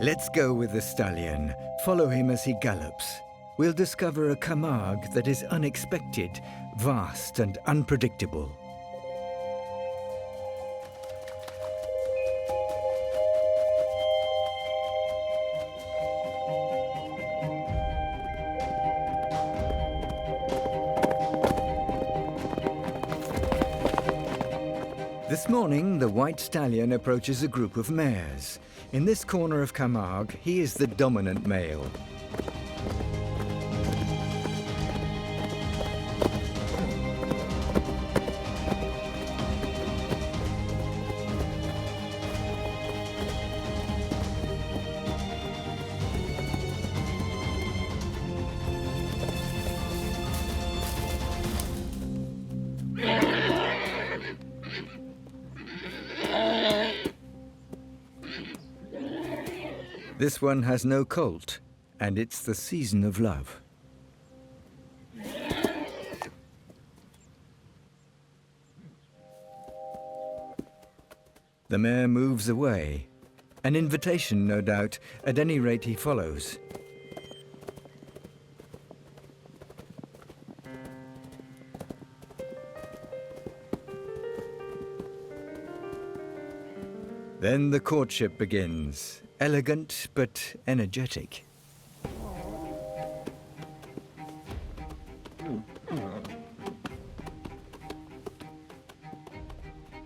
Let's go with the stallion. Follow him as he gallops. We'll discover a Camargue that is unexpected, vast and unpredictable. This morning, the white stallion approaches a group of mares. In this corner of Camargue, he is the dominant male. This one has no colt, and it's the season of love. The mare moves away. An invitation, no doubt. At any rate, he follows. Then the courtship begins. Elegant, but energetic.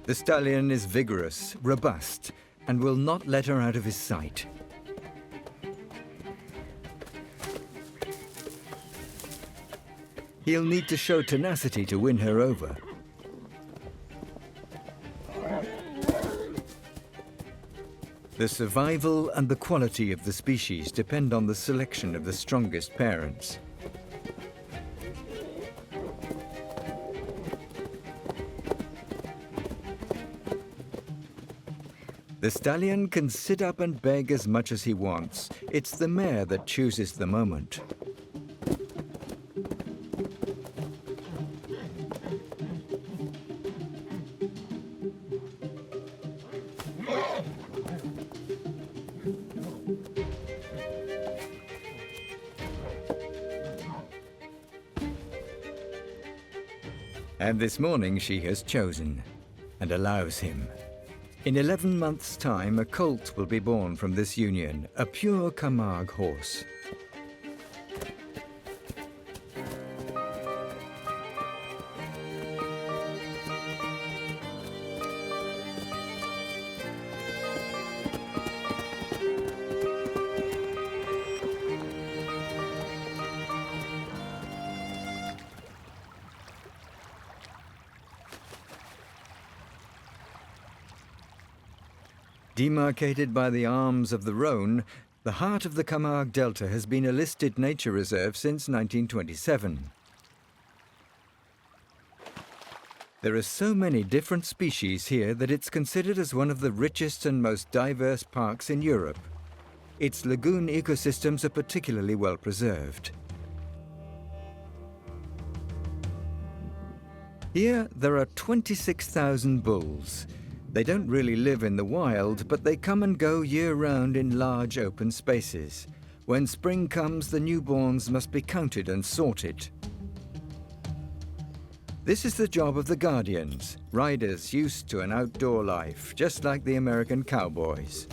The stallion is vigorous, robust, and will not let her out of his sight. He'll need to show tenacity to win her over. The survival and the quality of the species depend on the selection of the strongest parents. The stallion can sit up and beg as much as he wants. It's the mare that chooses the moment. And this morning she has chosen, and allows him. In 11 months' time, a colt will be born from this union, a pure Camargue horse. Demarcated by the arms of the Rhône, the heart of the Camargue Delta has been a listed nature reserve since 1927. There are so many different species here that it's considered as one of the richest and most diverse parks in Europe. Its lagoon ecosystems are particularly well preserved. Here, there are 26,000 bulls. They don't really live in the wild, but they come and go year-round in large open spaces. When spring comes, the newborns must be counted and sorted. This is the job of the guardians, riders used to an outdoor life, just like the American cowboys.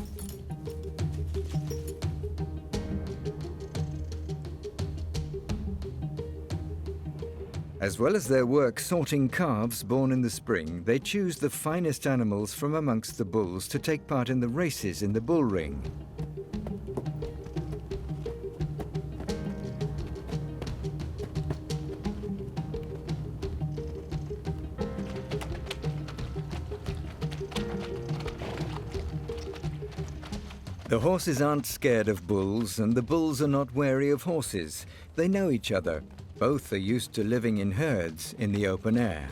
As well as their work sorting calves born in the spring, they choose the finest animals from amongst the bulls to take part in the races in the bull ring. The horses aren't scared of bulls, and the bulls are not wary of horses. They know each other. Both are used to living in herds in the open air.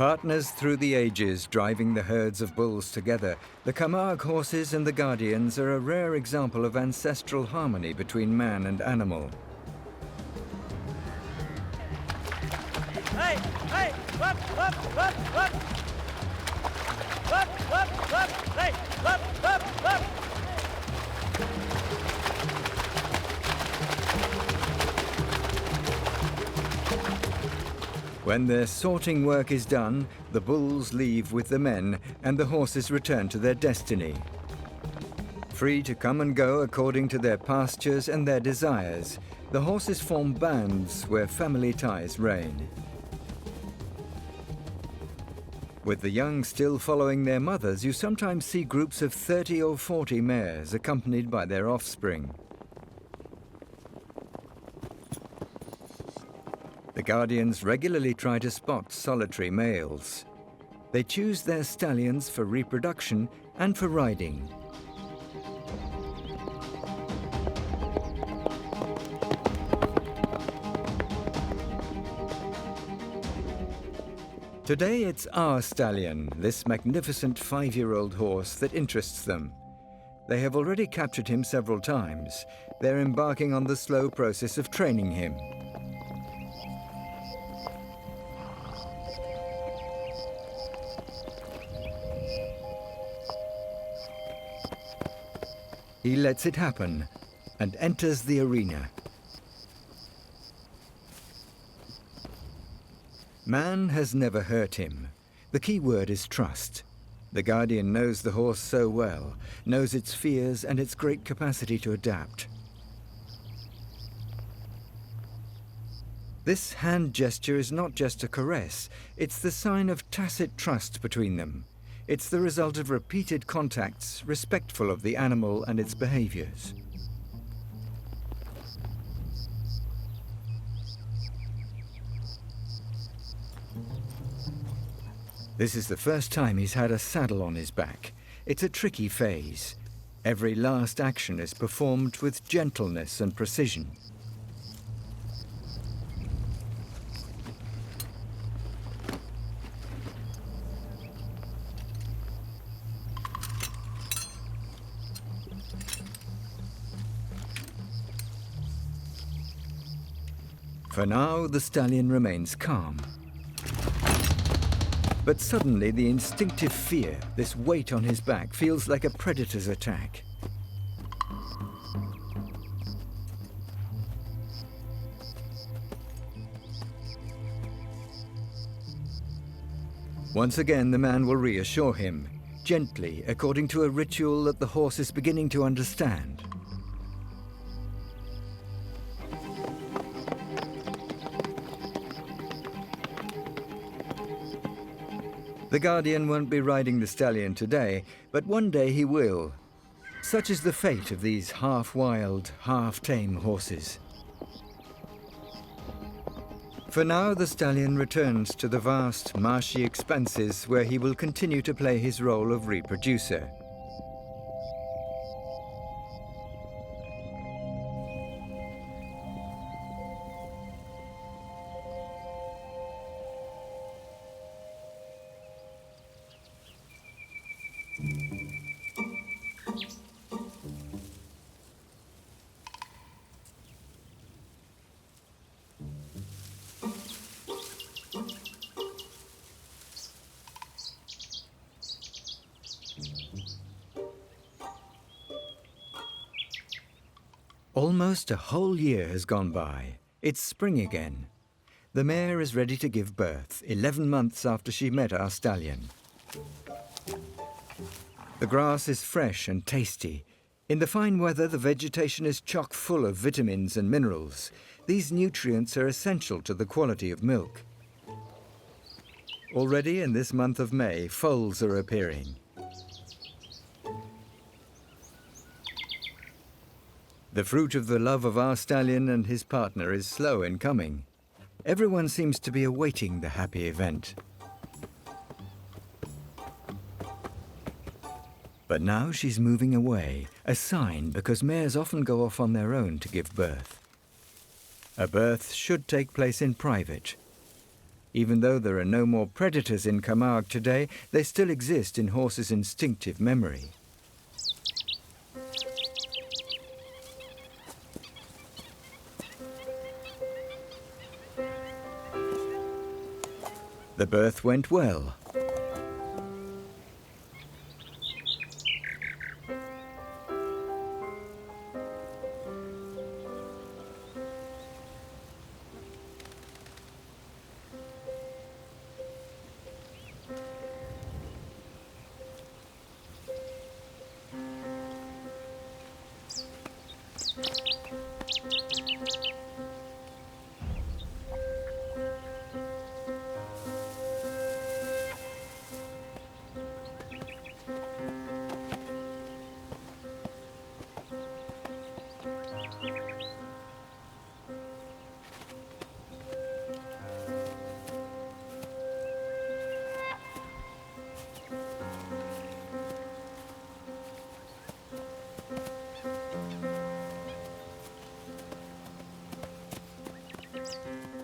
Partners through the ages driving the herds of bulls together, the Camargue horses and the guardians are a rare example of ancestral harmony between man and animal. Hey, hey, up, up, up, up. Up, up, up, hey, up, up, up. When their sorting work is done, the bulls leave with the men and the horses return to their destiny. Free to come and go according to their pastures and their desires, the horses form bands where family ties reign. With the young still following their mothers, you sometimes see groups of 30 or 40 mares accompanied by their offspring. The guardians regularly try to spot solitary males. They choose their stallions for reproduction and for riding. Today it's our stallion, this magnificent 5-year-old horse, that interests them. They have already captured him several times. They're embarking on the slow process of training him. He lets it happen and enters the arena. Man has never hurt him. The key word is trust. The guardian knows the horse so well, knows its fears and its great capacity to adapt. This hand gesture is not just a caress, it's the sign of tacit trust between them. It's the result of repeated contacts, respectful of the animal and its behaviors. This is the first time he's had a saddle on his back. It's a tricky phase. Every last action is performed with gentleness and precision. For now, the stallion remains calm. But suddenly, the instinctive fear, this weight on his back, feels like a predator's attack. Once again, the man will reassure him, gently, according to a ritual that the horse is beginning to understand. The guardian won't be riding the stallion today, but one day he will. Such is the fate of these half-wild, half-tame horses. For now, the stallion returns to the vast, marshy expanses where he will continue to play his role of reproducer. Almost a whole year has gone by. It's spring again. The mare is ready to give birth, 11 months after she met our stallion. The grass is fresh and tasty. In the fine weather, the vegetation is chock full of vitamins and minerals. These nutrients are essential to the quality of milk. Already in this month of May, foals are appearing. The fruit of the love of our stallion and his partner is slow in coming. Everyone seems to be awaiting the happy event. But now she's moving away, a sign because mares often go off on their own to give birth. A birth should take place in private. Even though there are no more predators in Camargue today, they still exist in horses' instinctive memory. The birth went well.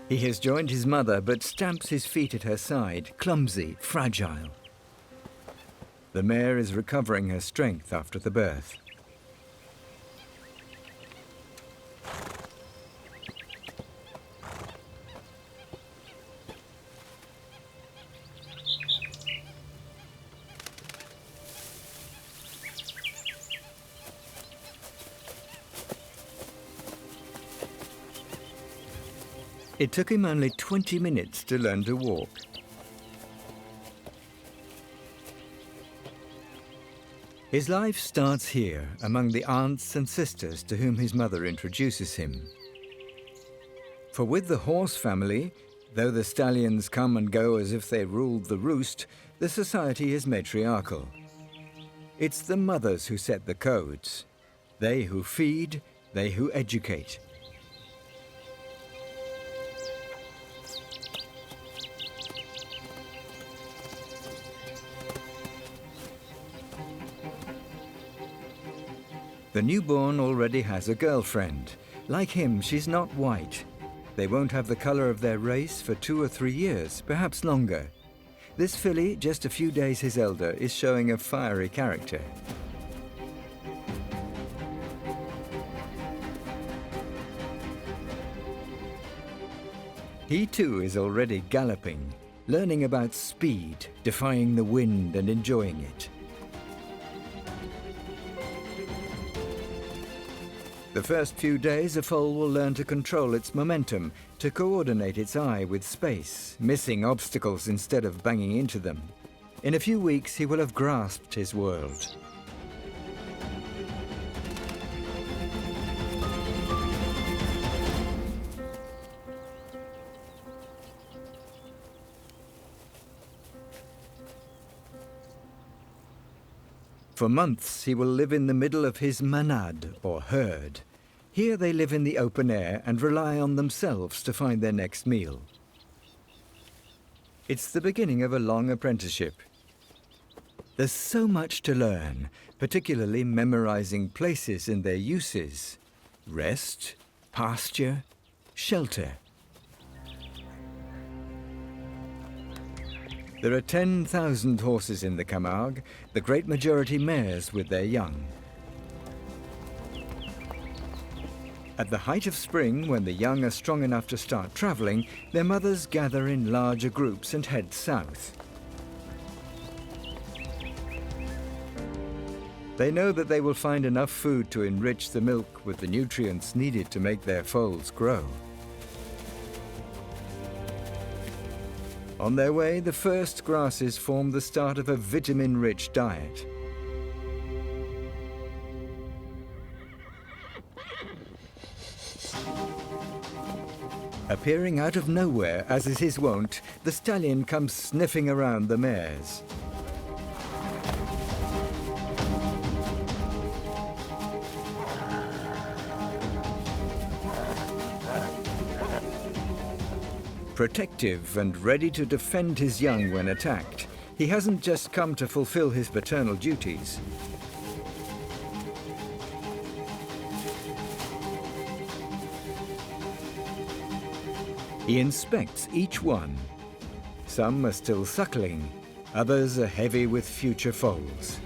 He has joined his mother, but stamps his feet at her side, clumsy, fragile. The mare is recovering her strength after the birth. It took him only 20 minutes to learn to walk. His life starts here, among the aunts and sisters to whom his mother introduces him. For with the horse family, though the stallions come and go as if they ruled the roost, the society is matriarchal. It's the mothers who set the codes. They who feed, they who educate. The newborn already has a girlfriend. Like him, she's not white. They won't have the color of their race for 2 or 3 years, perhaps longer. This filly, just a few days his elder, is showing a fiery character. He too is already galloping, learning about speed, defying the wind and enjoying it. The first few days, a foal will learn to control its momentum, to coordinate its eye with space, missing obstacles instead of banging into them. In a few weeks, he will have grasped his world. For months, he will live in the middle of his manade, or herd. Here they live in the open air and rely on themselves to find their next meal. It's the beginning of a long apprenticeship. There's so much to learn, particularly memorizing places and their uses. Rest, pasture, shelter. There are 10,000 horses in the Camargue, the great majority mares with their young. At the height of spring, when the young are strong enough to start traveling, their mothers gather in larger groups and head south. They know that they will find enough food to enrich the milk with the nutrients needed to make their foals grow. On their way, the first grasses form the start of a vitamin-rich diet. Appearing out of nowhere, as is his wont, the stallion comes sniffing around the mares. Protective and ready to defend his young when attacked, he hasn't just come to fulfill his paternal duties. He inspects each one, Some are still suckling, others are heavy with future foals.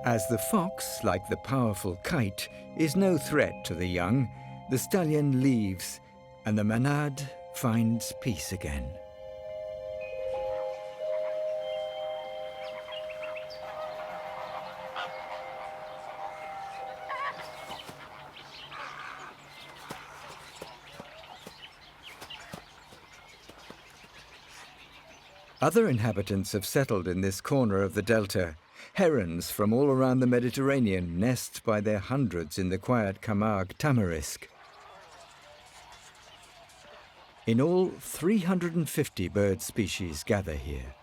As the fox, like the powerful kite, is no threat to the young, the stallion leaves and the manade finds peace again. Other inhabitants have settled in this corner of the delta. Herons from all around the Mediterranean nest by their hundreds in the quiet Camargue tamarisk. In all, 350 bird species gather here.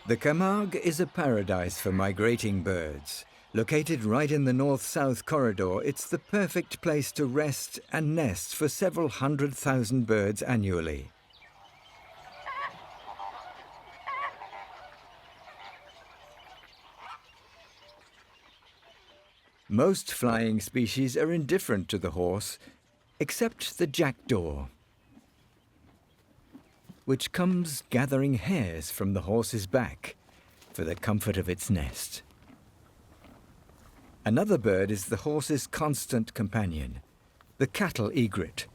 The Camargue is a paradise for migrating birds. Located right in the north-south corridor, it's the perfect place to rest and nest for several 100,000 birds annually. Most flying species are indifferent to the horse, except the jackdaw, which comes gathering hairs from the horse's back for the comfort of its nest. Another bird is the horse's constant companion, the cattle egret.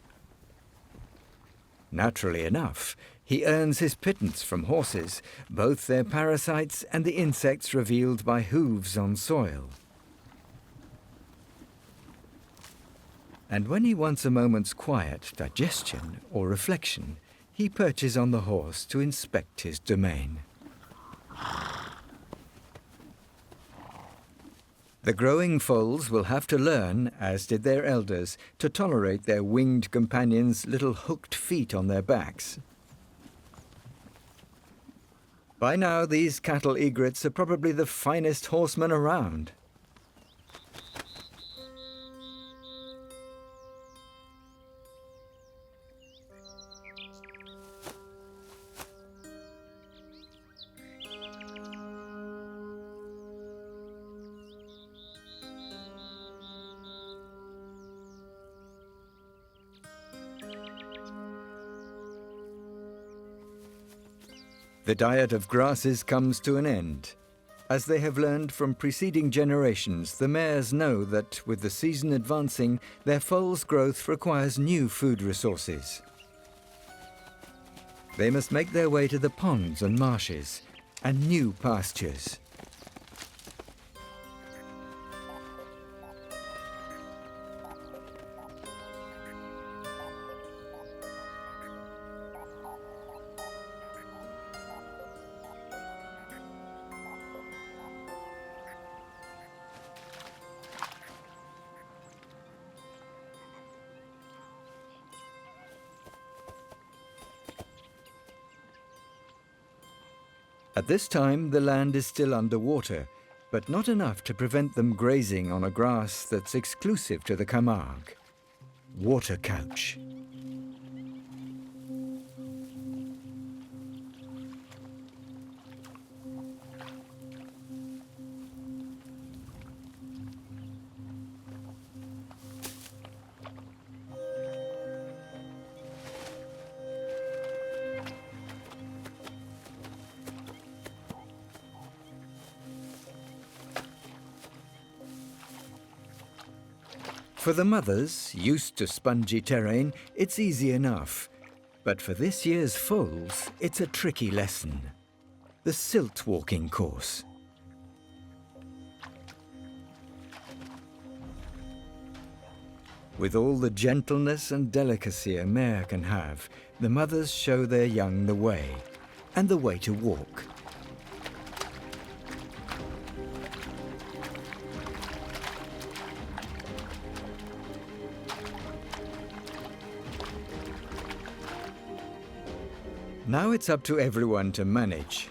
Naturally enough, he earns his pittance from horses, both their parasites and the insects revealed by hooves on soil. And when he wants a moment's quiet digestion or reflection, he perches on the horse to inspect his domain. The growing foals will have to learn, as did their elders, to tolerate their winged companions' little hooked feet on their backs. By now, these cattle egrets are probably the finest horsemen around. The diet of grasses comes to an end. As they have learned from preceding generations, the mares know that with the season advancing, their foal's growth requires new food resources. They must make their way to the ponds and marshes and new pastures. At this time, the land is still underwater, but not enough to prevent them grazing on a grass that's exclusive to the Camargue, water couch. For the mothers, used to spongy terrain, it's easy enough. But for this year's foals, it's a tricky lesson. The silt walking course. With all the gentleness and delicacy a mare can have, the mothers show their young the way, and the way to walk. Now it's up to everyone to manage.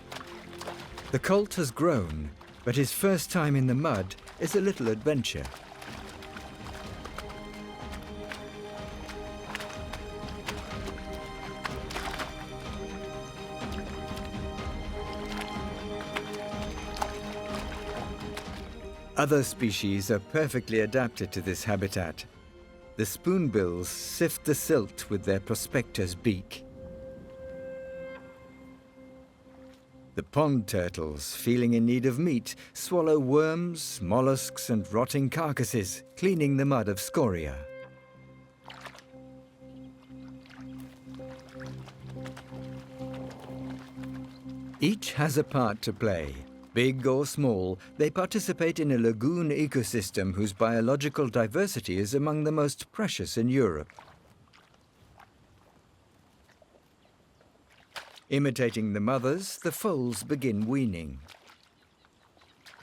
The colt has grown, but his first time in the mud is a little adventure. Other species are perfectly adapted to this habitat. The spoonbills sift the silt with their prospector's beak. The pond turtles, feeling in need of meat, swallow worms, mollusks, and rotting carcasses, cleaning the mud of scoria. Each has a part to play. Big or small, they participate in a lagoon ecosystem whose biological diversity is among the most precious in Europe. Imitating the mothers, the foals begin weaning.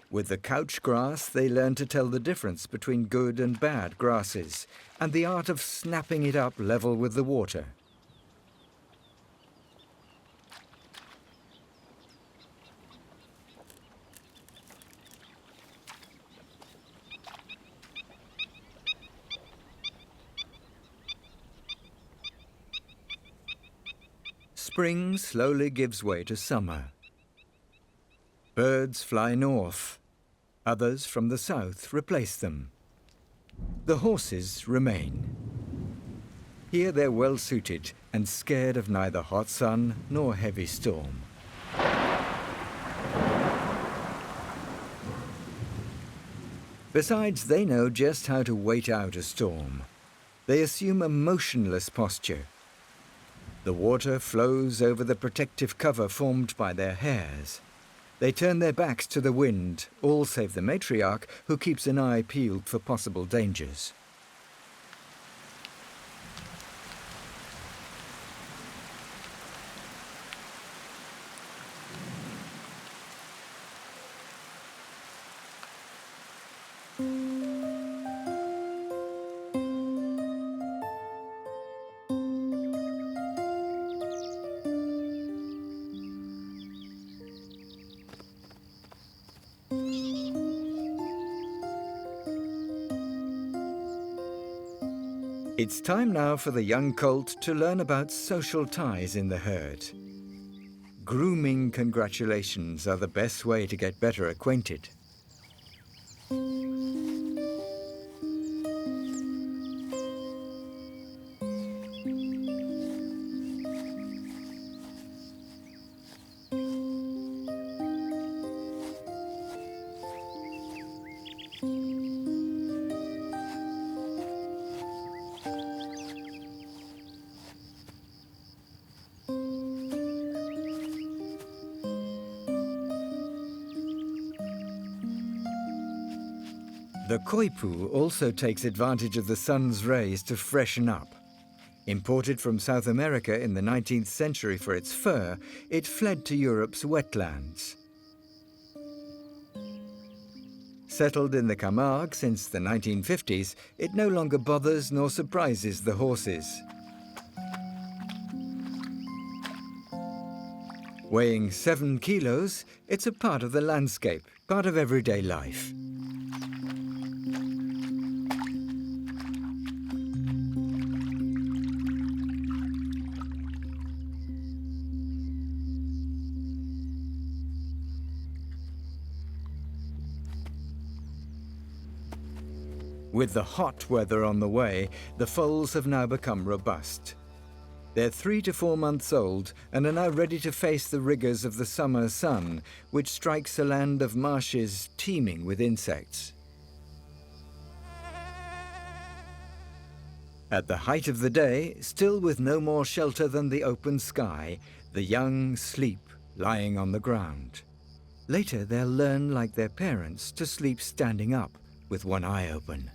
With the couch grass, they learn to tell the difference between good and bad grasses, and the art of snapping it up level with the water. Spring slowly gives way to summer. Birds fly north. Others from the south replace them. The horses remain. Here they're well suited and scared of neither hot sun nor heavy storm. Besides, they know just how to wait out a storm. They assume a motionless posture. The water flows over the protective cover formed by their hairs. They turn their backs to the wind, all save the matriarch, who keeps an eye peeled for possible dangers. It's time now for the young colt to learn about social ties in the herd. Grooming congratulations are the best way to get better acquainted. The koipu also takes advantage of the sun's rays to freshen up. Imported from South America in the 19th century for its fur, it fled to Europe's wetlands. Settled in the Camargue since the 1950s, it no longer bothers nor surprises the horses. Weighing 7 kilos, it's a part of the landscape, part of everyday life. With the hot weather on the way, the foals have now become robust. They're 3 to 4 months old and are now ready to face the rigors of the summer sun, which strikes a land of marshes teeming with insects. At the height of the day, still with no more shelter than the open sky, the young sleep lying on the ground. Later they'll learn, like their parents, to sleep standing up with one eye open.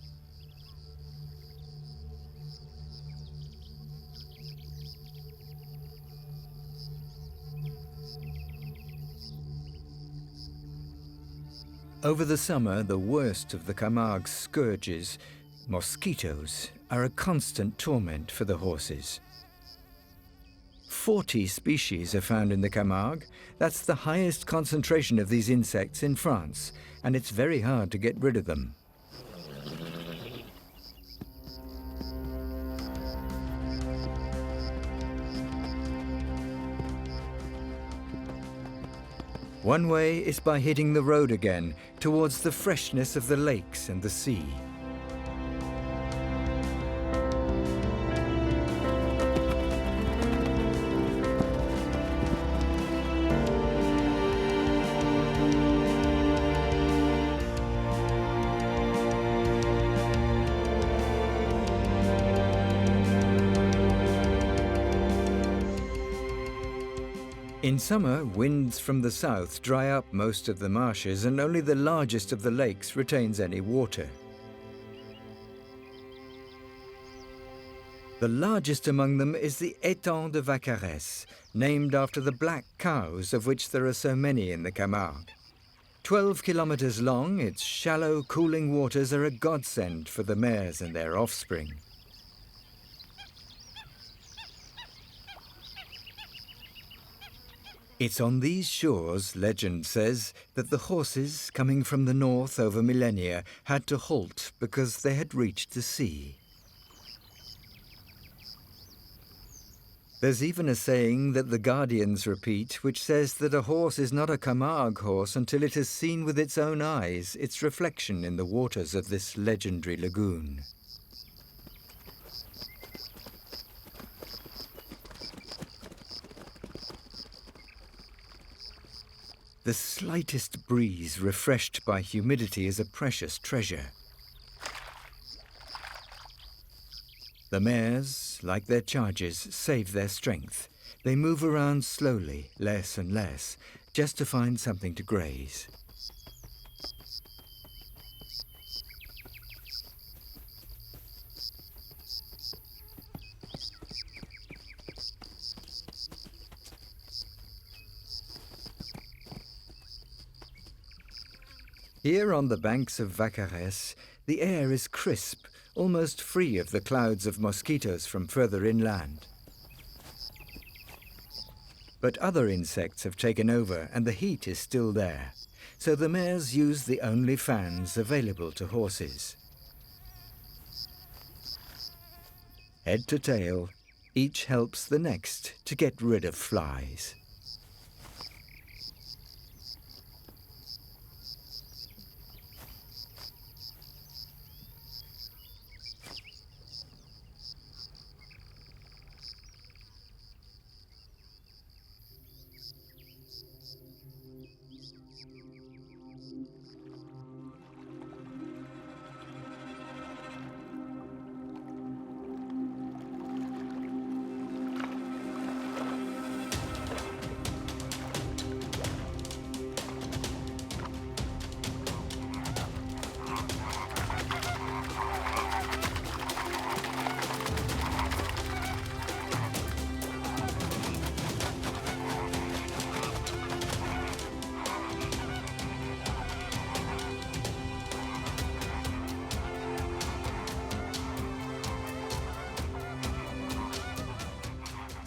Over the summer, the worst of the Camargue's scourges, mosquitoes, are a constant torment for the horses. 40 species are found in the Camargue. That's the highest concentration of these insects in France, and it's very hard to get rid of them. One way is by hitting the road again, towards the freshness of the lakes and the sea. In summer, winds from the south dry up most of the marshes, and only the largest of the lakes retains any water. The largest among them is the étang de Vaccarès, named after the black cows of which there are so many in the Camargue. 12 kilometers long, its shallow, cooling waters are a godsend for the mares and their offspring. It's on these shores, legend says, that the horses, coming from the north over millennia, had to halt because they had reached the sea. There's even a saying that the Guardians repeat, which says that a horse is not a Camargue horse until it has seen with its own eyes its reflection in the waters of this legendary lagoon. The slightest breeze refreshed by humidity is a precious treasure. The mares, like their charges, save their strength. They move around slowly, less and less, just to find something to graze. Here on the banks of Vaccarès, the air is crisp, almost free of the clouds of mosquitoes from further inland. But other insects have taken over and the heat is still there, so the mares use the only fans available to horses. Head to tail, each helps the next to get rid of flies.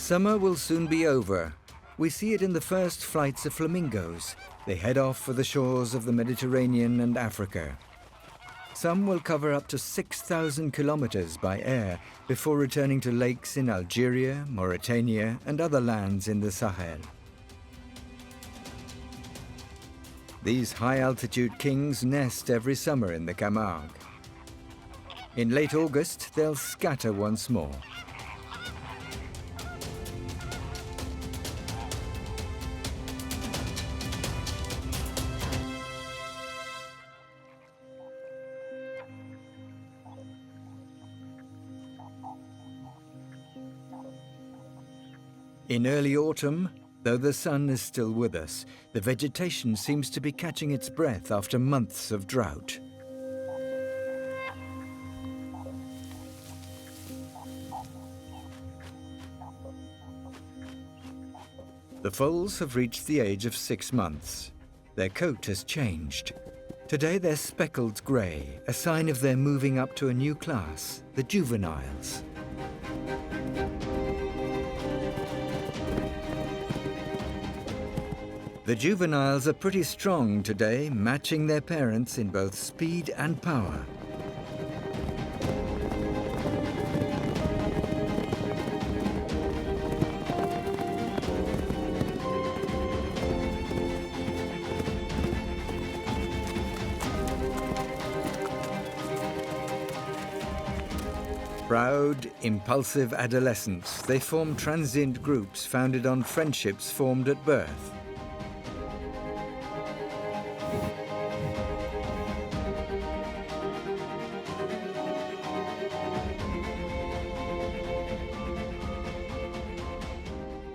Summer will soon be over. We see it in the first flights of flamingos. They head off for the shores of the Mediterranean and Africa. Some will cover up to 6,000 kilometers by air before returning to lakes in Algeria, Mauritania, and other lands in the Sahel. These high-altitude kings nest every summer in the Camargue. In late August, they'll scatter once more. In early autumn, though the sun is still with us, the vegetation seems to be catching its breath after months of drought. The foals have reached the age of 6 months. Their coat has changed. Today they're speckled grey, a sign of their moving up to a new class, the juveniles. The juveniles are pretty strong today, matching their parents in both speed and power. Proud, impulsive adolescents, they form transient groups founded on friendships formed at birth.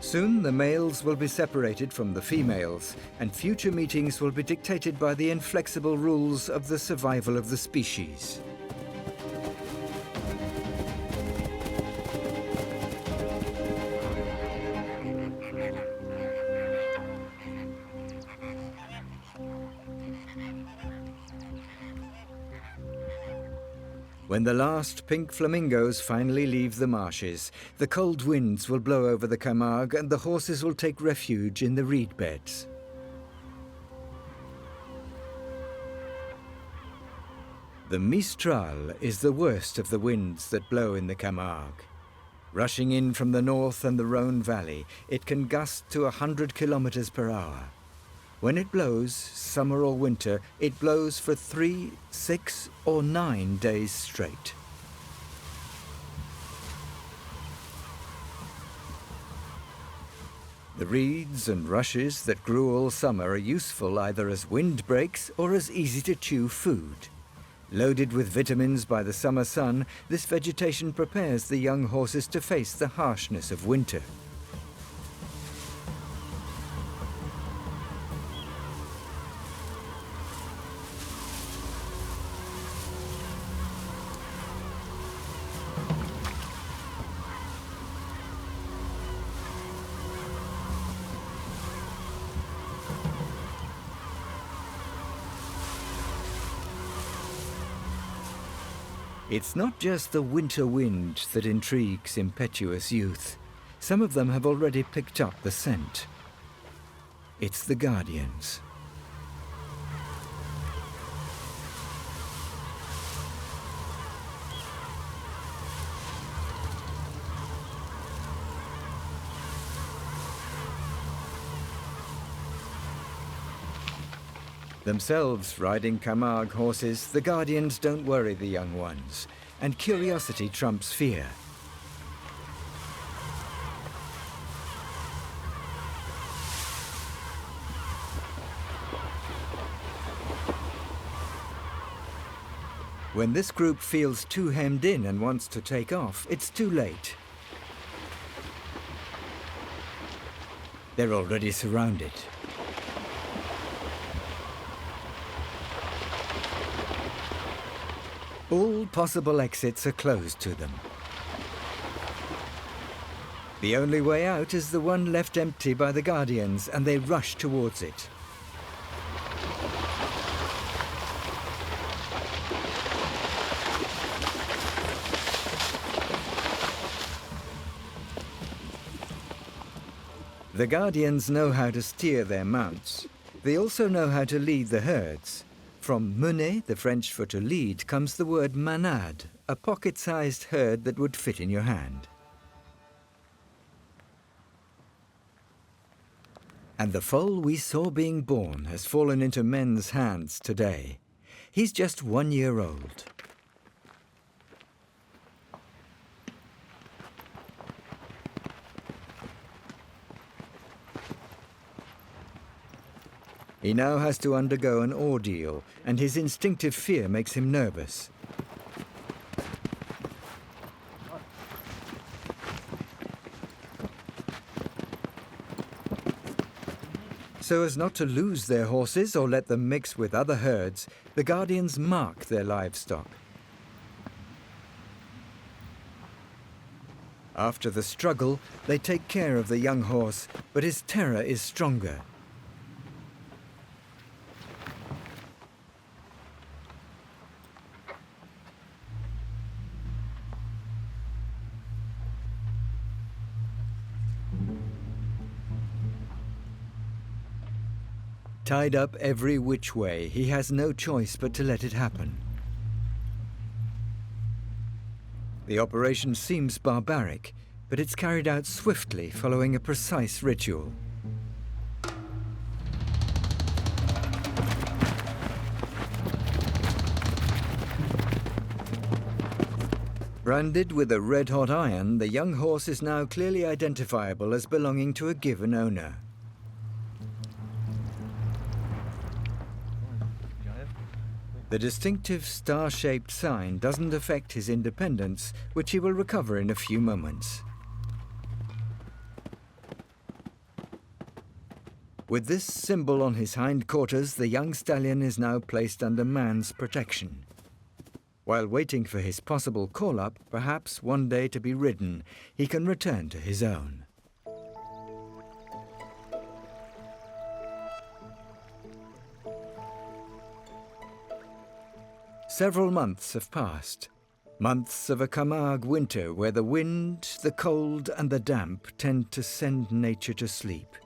Soon the males will be separated from the females, and future meetings will be dictated by the inflexible rules of the survival of the species. When the last pink flamingos finally leave the marshes, the cold winds will blow over the Camargue and the horses will take refuge in the reed beds. The Mistral is the worst of the winds that blow in the Camargue. Rushing in from the north and the Rhône valley, it can gust to 100 kilometers per hour. When it blows, summer or winter, it blows for 3, 6, or 9 days straight. The reeds and rushes that grew all summer are useful either as windbreaks or as easy-to-chew food. Loaded with vitamins by the summer sun, this vegetation prepares the young horses to face the harshness of winter. It's not just the winter wind that intrigues impetuous youth. Some of them have already picked up the scent. It's the guardians. Themselves riding Camargue horses, the guardians don't worry the young ones, and curiosity trumps fear. When this group feels too hemmed in and wants to take off, it's too late. They're already surrounded. All possible exits are closed to them. The only way out is the one left empty by the guardians, and they rush towards it. The guardians know how to steer their mounts. They also know how to lead the herds. From mener, the French for to lead, comes the word manade, a pocket-sized herd that would fit in your hand. And the foal we saw being born has fallen into men's hands today. He's just 1 year old. He now has to undergo an ordeal, and his instinctive fear makes him nervous. So as not to lose their horses or let them mix with other herds, the guardians mark their livestock. After the struggle, they take care of the young horse, but his terror is stronger. Tied up every which way, he has no choice but to let it happen. The operation seems barbaric, but it's carried out swiftly following a precise ritual. Branded with a red-hot iron, the young horse is now clearly identifiable as belonging to a given owner. The distinctive star-shaped sign doesn't affect his independence, which he will recover in a few moments. With this symbol on his hindquarters, the young stallion is now placed under man's protection. While waiting for his possible call-up, perhaps one day to be ridden, he can return to his own. Several months have passed. Months of a Camargue winter where the wind, the cold and the damp tend to send nature to sleep.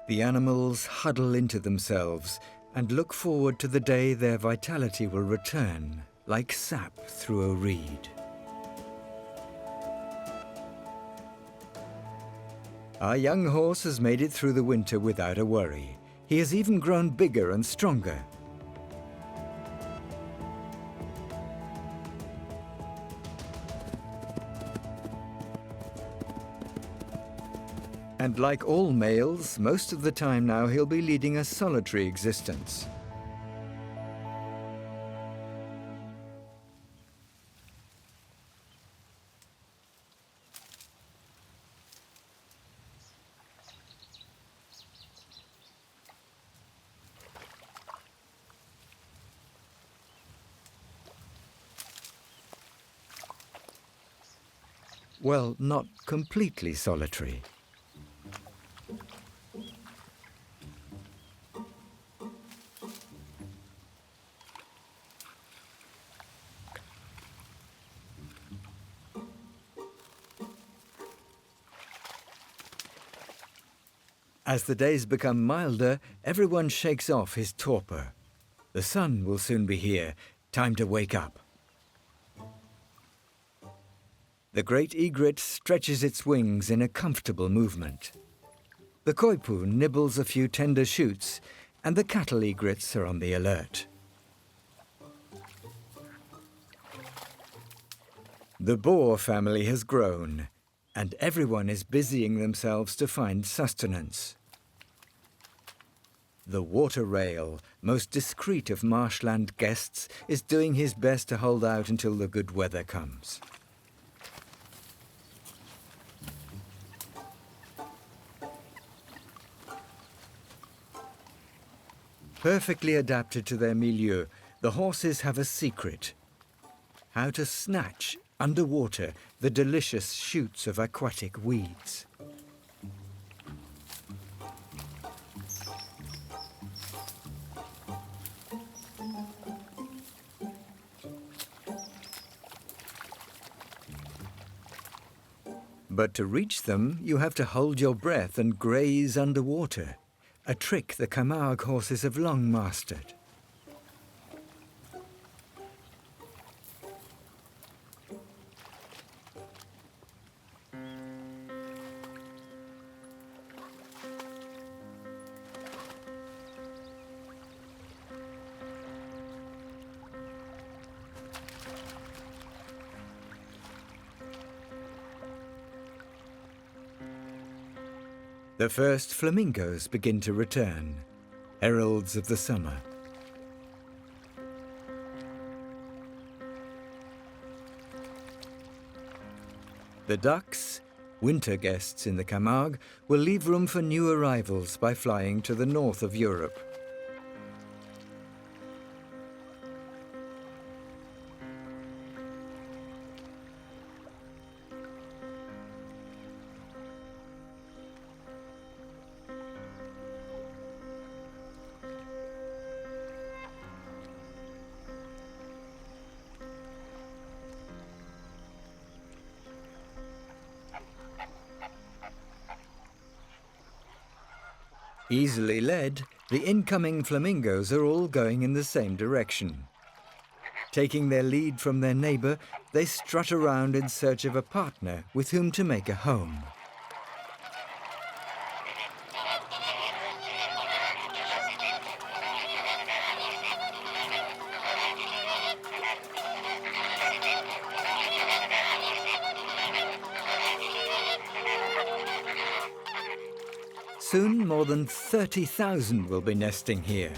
The animals huddle into themselves and look forward to the day their vitality will return, like sap through a reed. Our young horse has made it through the winter without a worry. He has even grown bigger and stronger. And like all males, most of the time now he'll be leading a solitary existence. Well, not completely solitary. As the days become milder, everyone shakes off his torpor. The sun will soon be here. Time to wake up. The great egret stretches its wings in a comfortable movement. The koipu nibbles a few tender shoots, and the cattle egrets are on the alert. The boar family has grown, and everyone is busying themselves to find sustenance. The water rail, most discreet of marshland guests, is doing his best to hold out until the good weather comes. Perfectly adapted to their milieu, the horses have a secret: how to snatch, underwater, the delicious shoots of aquatic weeds. But to reach them, you have to hold your breath and graze underwater, a trick the Camargue horses have long mastered. The first flamingos begin to return, heralds of the summer. The ducks, winter guests in the Camargue, will leave room for new arrivals by flying to the north of Europe. Easily led, the incoming flamingos are all going in the same direction. Taking their lead from their neighbor, they strut around in search of a partner with whom to make a home. Soon more than 30,000 will be nesting here.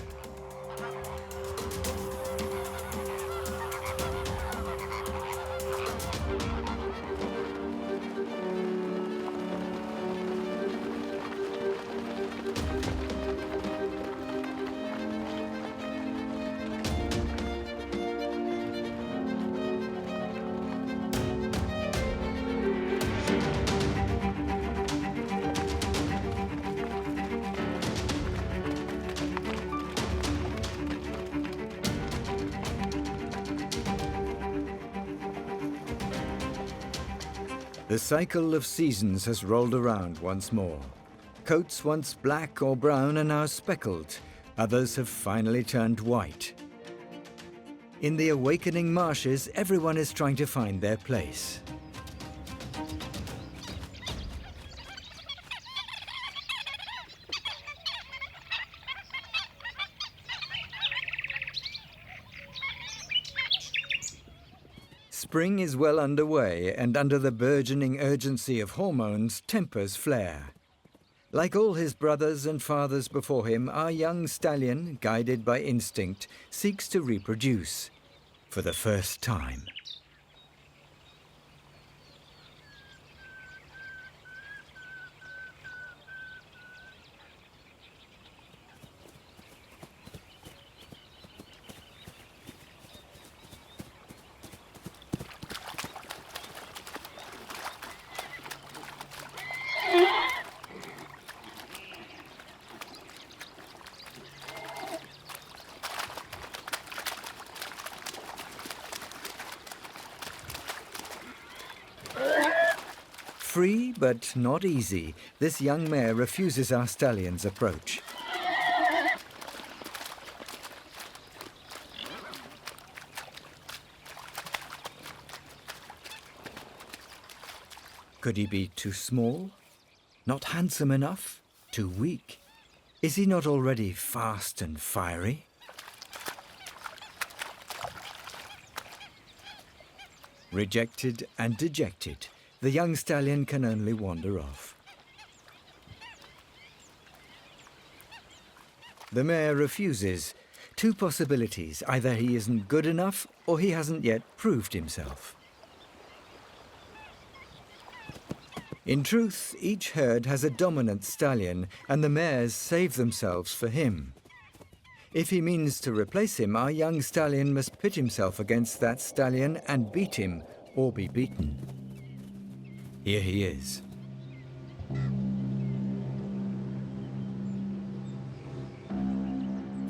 The cycle of seasons has rolled around once more. Coats once black or brown are now speckled. Others have finally turned white. In the awakening marshes, everyone is trying to find their place. Spring is well underway, and under the burgeoning urgency of hormones, tempers flare. Like all his brothers and fathers before him, our young stallion, guided by instinct, seeks to reproduce for the first time. Free, but not easy, this young mare refuses our stallion's approach. Could he be too small? Not handsome enough? Too weak? Is he not already fast and fiery? Rejected and dejected, the young stallion can only wander off. The mare refuses. Two possibilities: either he isn't good enough or he hasn't yet proved himself. In truth, each herd has a dominant stallion, and the mares save themselves for him. If he means to replace him, our young stallion must pit himself against that stallion and beat him or be beaten. Here he is.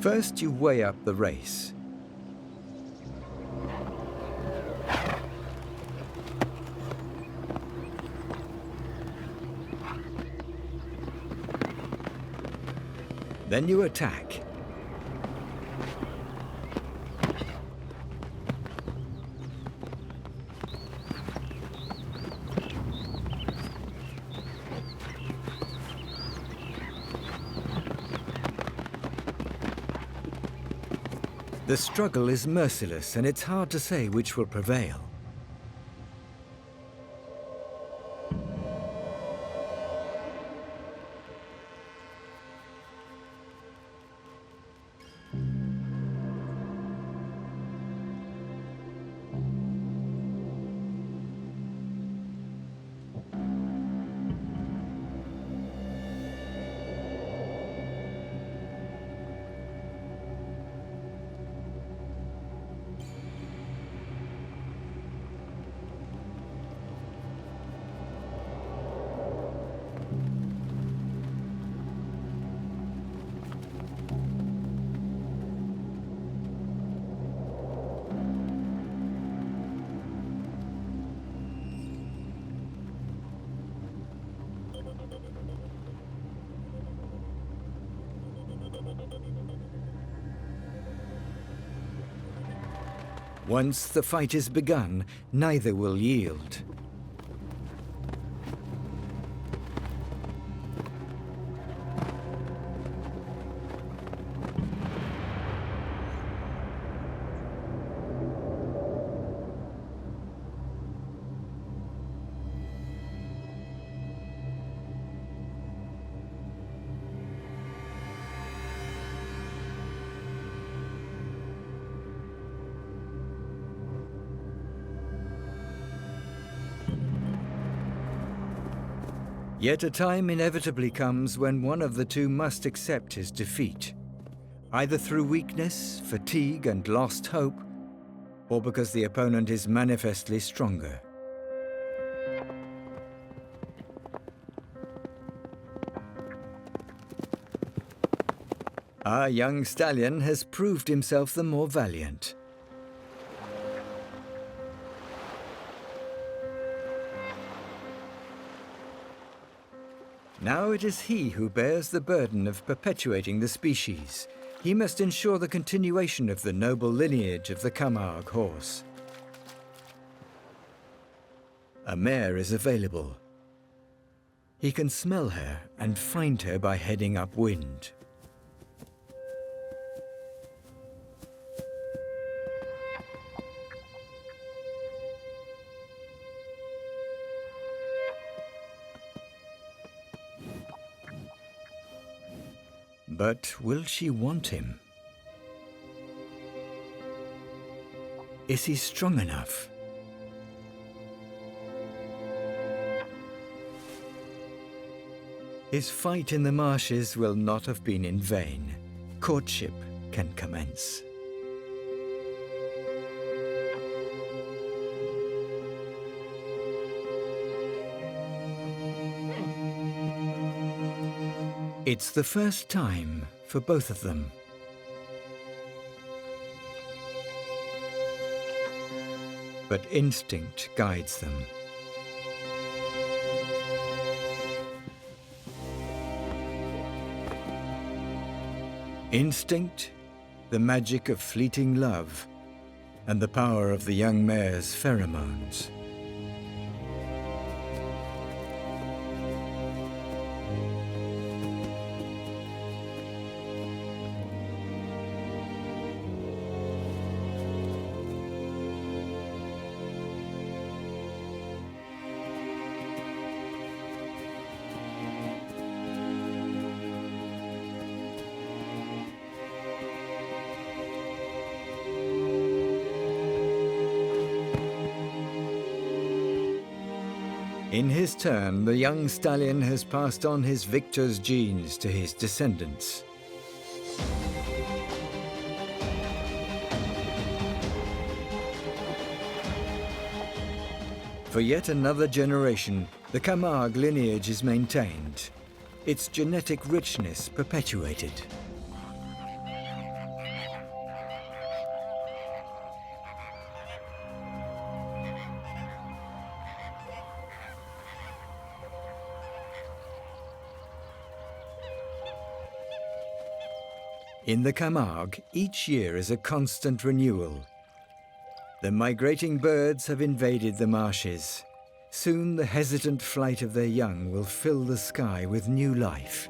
First, you weigh up the race. Then you attack. The struggle is merciless, and it's hard to say which will prevail. Once the fight is begun, neither will yield. Yet a time inevitably comes when one of the two must accept his defeat, either through weakness, fatigue, and lost hope, or because the opponent is manifestly stronger. Our young stallion has proved himself the more valiant. Now it is he who bears the burden of perpetuating the species. He must ensure the continuation of the noble lineage of the Camargue horse. A mare is available. He can smell her and find her by heading upwind. But will she want him? Is he strong enough? His fight in the marshes will not have been in vain. Courtship can commence. It's the first time for both of them. But instinct guides them. Instinct, the magic of fleeting love, and the power of the young mare's pheromones. In his turn, the young stallion has passed on his victor's genes to his descendants. For yet another generation, the Camargue lineage is maintained, its genetic richness perpetuated. In the Camargue, each year is a constant renewal. The migrating birds have invaded the marshes. Soon the hesitant flight of their young will fill the sky with new life.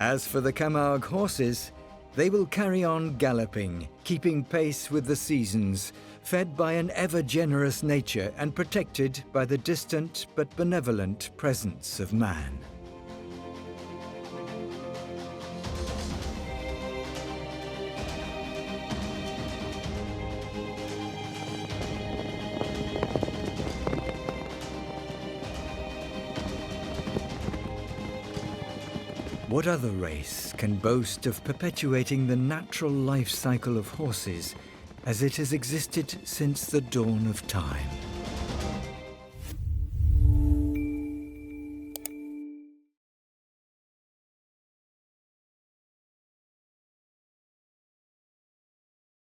As for the Camargue horses, they will carry on galloping, keeping pace with the seasons, fed by an ever-generous nature and protected by the distant but benevolent presence of man. What other race can boast of perpetuating the natural life cycle of horses as it has existed since the dawn of time?